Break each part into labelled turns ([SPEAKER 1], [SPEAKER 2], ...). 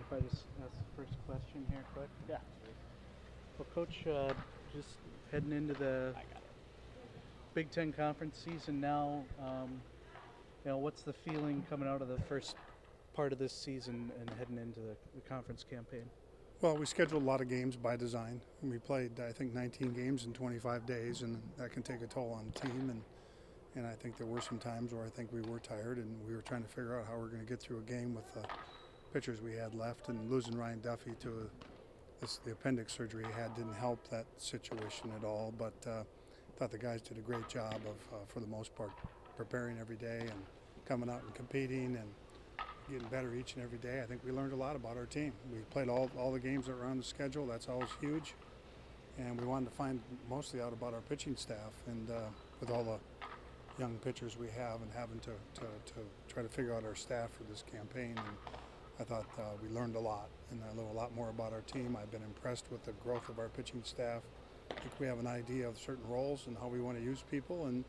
[SPEAKER 1] if I just ask the first question here quick?
[SPEAKER 2] Yeah.
[SPEAKER 1] Well, Coach, just heading into the Big Ten conference season now, what's the feeling coming out of the first part of this season and heading into the conference campaign?
[SPEAKER 3] Well, we scheduled a lot of games by design. We played, I think, 19 games in 25 days, and that can take a toll on the team. And I think there were some times where I think we were tired, and we were trying to figure out how we're going to get through a game with the pitchers we had left. And losing Ryan Duffy to the appendix surgery he had didn't help that situation at all. But I thought the guys did a great job of, for the most part, preparing every day and coming out and competing and getting better each and every day. I think we learned a lot about our team. We played all the games that were on the schedule. That's always huge. And we wanted to find mostly out about our pitching staff. And with all the young pitchers we have and having to try to figure out our staff for this campaign. And I thought we learned a lot. And I learned a lot more about our team. I've been impressed with the growth of our pitching staff. I think we have an idea of certain roles and how we want to use people. And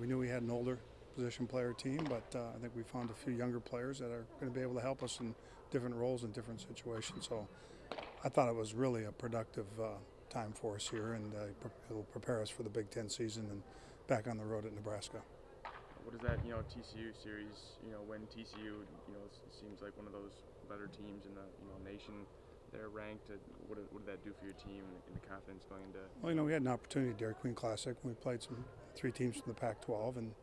[SPEAKER 3] we knew we had an older position player team, but I think we found a few younger players that are going to be able to help us in different roles in different situations. So I thought it was really a productive time for us here, and it'll prepare us for the Big Ten season and back on the road at Nebraska.
[SPEAKER 2] What is that, TCU series, when TCU, seems like one of those better teams in the, nation. They're ranked. What did that do for your team and the confidence going into?
[SPEAKER 3] Well, we had an opportunity at Dairy Queen Classic. We played three teams from the Pac-12, and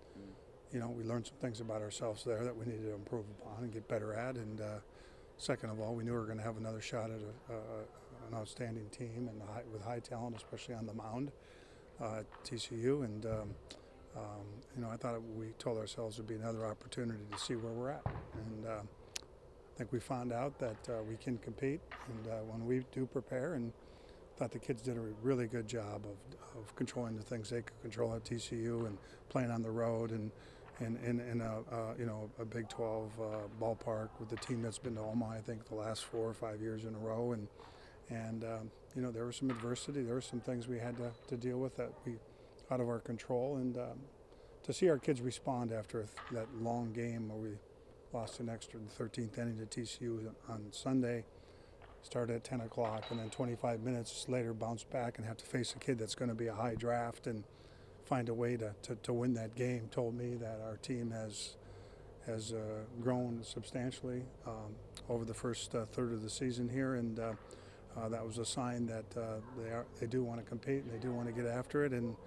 [SPEAKER 3] we learned some things about ourselves there that we needed to improve upon and get better at. And second of all, we knew we were going to have another shot at an outstanding team and with high talent, especially on the mound at TCU. And I thought we told ourselves it would be another opportunity to see where we're at. And I think we found out that we can compete, and when we do prepare, and thought the kids did a really good job of controlling the things they could control at TCU and playing on the road and in a Big 12 ballpark with the team that's been to Omaha, I think, the last 4 or 5 years in a row. And there was some adversity. There were some things we had to deal with that we out of our control. And to see our kids respond after that long game where we lost an extra 13th inning to TCU on Sunday, started at 10 o'clock, and then 25 minutes later bounce back and have to face a kid that's going to be a high draft and find a way to win that game, told me that our team has grown substantially over the first third of the season here, and that was a sign that they do want to compete and they do want to get after it, and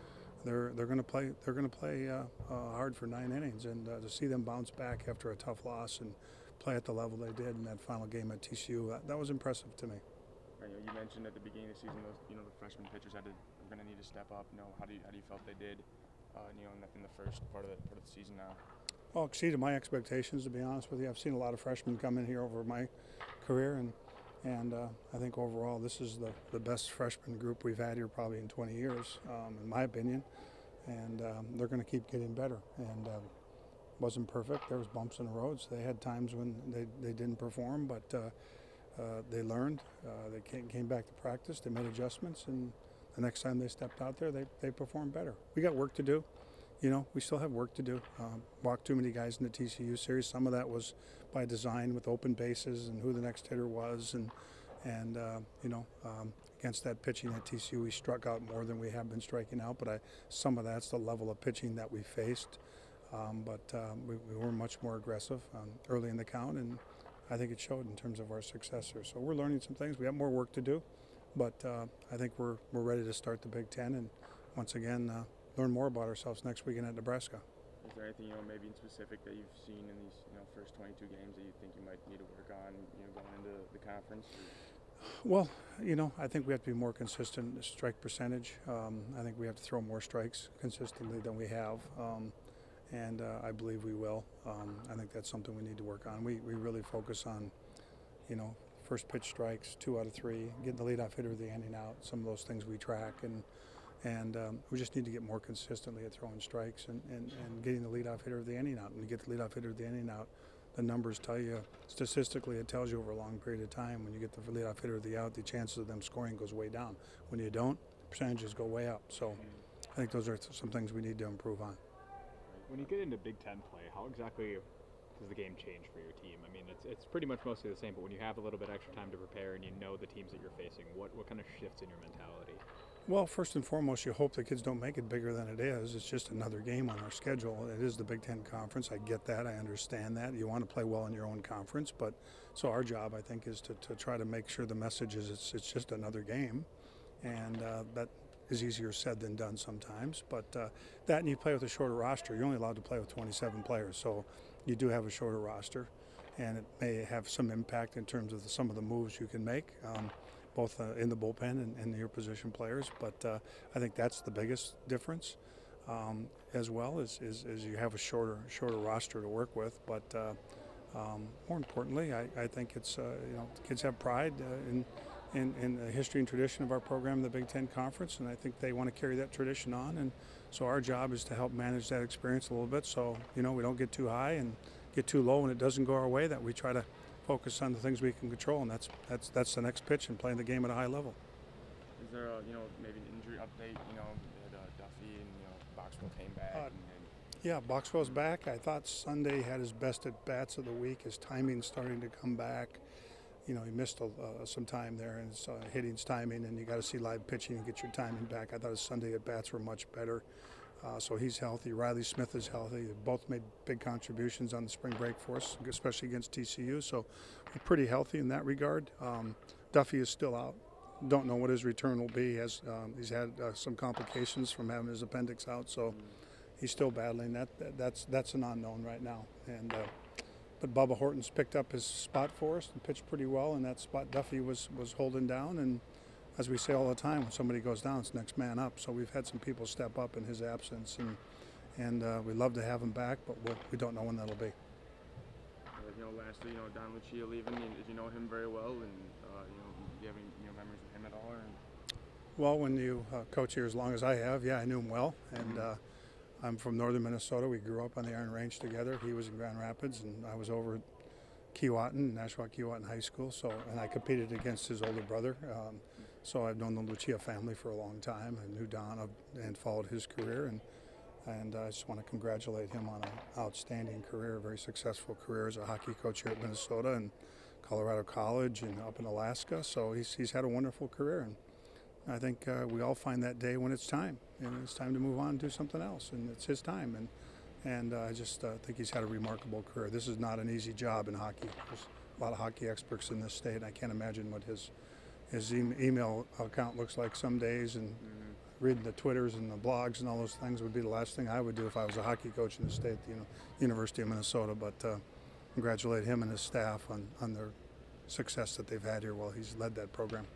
[SPEAKER 3] they're going to play hard for 9 innings, and to see them bounce back after a tough loss and play at the level they did in that final game at TCU, that was impressive to me.
[SPEAKER 2] Right, you mentioned at the beginning of the season, the freshman pitchers are going to need to step up. How do you felt they did, in the first part of the season now?
[SPEAKER 3] Well, exceeded my expectations, to be honest with you. I've seen a lot of freshmen come in here over my career, and I think overall this is the best freshman group we've had here probably in 20 years, in my opinion. And they're going to keep getting better. And wasn't perfect. There was bumps in the roads. They had times when they didn't perform, but they learned. They came back to practice. They made adjustments, and the next time they stepped out there, they performed better. We got work to do. We still have work to do. Walked too many guys in the TCU series. Some of that was by design with open bases and who the next hitter was, and against that pitching at TCU, we struck out more than we have been striking out. But some of that's the level of pitching that we faced. We were much more aggressive early in the count, and I think it showed in terms of our successors. So we're learning some things. We have more work to do, but I think we're ready to start the Big Ten and once again learn more about ourselves next weekend at Nebraska.
[SPEAKER 2] Is there anything maybe in specific that you've seen in these first 22 games that you think you might need to work on going into the conference?
[SPEAKER 3] Well, I think we have to be more consistent in strike percentage. I think we have to throw more strikes consistently than we have. And I believe we will. I think that's something we need to work on. We really focus on, first pitch strikes, 2 out of 3, getting the leadoff hitter of the inning out. Some of those things we track, and we just need to get more consistently at throwing strikes and getting the leadoff hitter of the inning out. When you get the leadoff hitter of the inning out, the numbers tell you, statistically, it tells you over a long period of time, when you get the leadoff hitter of the out, the chances of them scoring goes way down. When you don't, percentages go way up. So I think those are some things we need to improve on.
[SPEAKER 4] When you get into Big Ten play, how exactly does the game change for your team? I mean, it's pretty much mostly the same, but when you have a little bit extra time to prepare and you know the teams that you're facing, what kind of shifts in your mentality?
[SPEAKER 3] Well, first and foremost, you hope the kids don't make it bigger than it is. It's just another game on our schedule. It is the Big Ten Conference. I get that. I understand that. You want to play well in your own conference. But so our job, I think, is to try to make sure the message is it's just another game. And that is easier said than done sometimes. But that, and you play with a shorter roster. You're only allowed to play with 27 players. So you do have a shorter roster. And it may have some impact in terms of some of the moves you can make. Both in the bullpen and your position players, but I think that's the biggest difference, as well as you have a shorter roster to work with. But more importantly, I think it's the kids have pride in the history and tradition of our program, the Big Ten Conference, and I think they want to carry that tradition on. And so our job is to help manage that experience a little bit, so we don't get too high and get too low when it doesn't go our way. That we try to focus on the things we can control, and that's the next pitch and playing the game at a high level.
[SPEAKER 2] Is there maybe an injury update? That Duffy and Boxwell came back.
[SPEAKER 3] Yeah, Boxwell's back. I thought Sunday had his best at bats of the week. His timing's starting to come back. He missed some time there, and it's hitting's timing, and you got to see live pitching and get your timing back. I thought his Sunday at bats were much better. So he's healthy. Riley Smith is healthy. They both made big contributions on the spring break for us, especially against TCU. So we're pretty healthy in that regard. Duffy is still out. Don't know what his return will be. He's had some complications from having his appendix out, so he's still battling that. That's an unknown right now. And but Bubba Horton's picked up his spot for us and pitched pretty well in that spot Duffy was holding down. And as we say all the time, when somebody goes down, it's next man up. So we've had some people step up in his absence, and we'd love to have him back, but we don't know when that'll be.
[SPEAKER 2] Lastly, Don Lucia leaving. Did you know him very well, and do you have any memories of him at all?
[SPEAKER 3] Well, when you coach here as long as I have, yeah, I knew him well, and I'm from northern Minnesota. We grew up on the Iron Range together. He was in Grand Rapids, and I was over at Nashua Keewatin High School. And I competed against his older brother. So I've known the Lucia family for a long time and knew Don and followed his career. And I just want to congratulate him on an outstanding career, a very successful career as a hockey coach here at Minnesota and Colorado College and up in Alaska. So he's had a wonderful career. And I think we all find that day when it's time. And it's time to move on and do something else. And it's his time. And I just think he's had a remarkable career. This is not an easy job in hockey. There's a lot of hockey experts in this state. And I can't imagine what his email account looks like some days, and reading the Twitters and the blogs and all those things would be the last thing I would do if I was a hockey coach in the state, University of Minnesota. But congratulate him and his staff on their success that they've had here while he's led that program.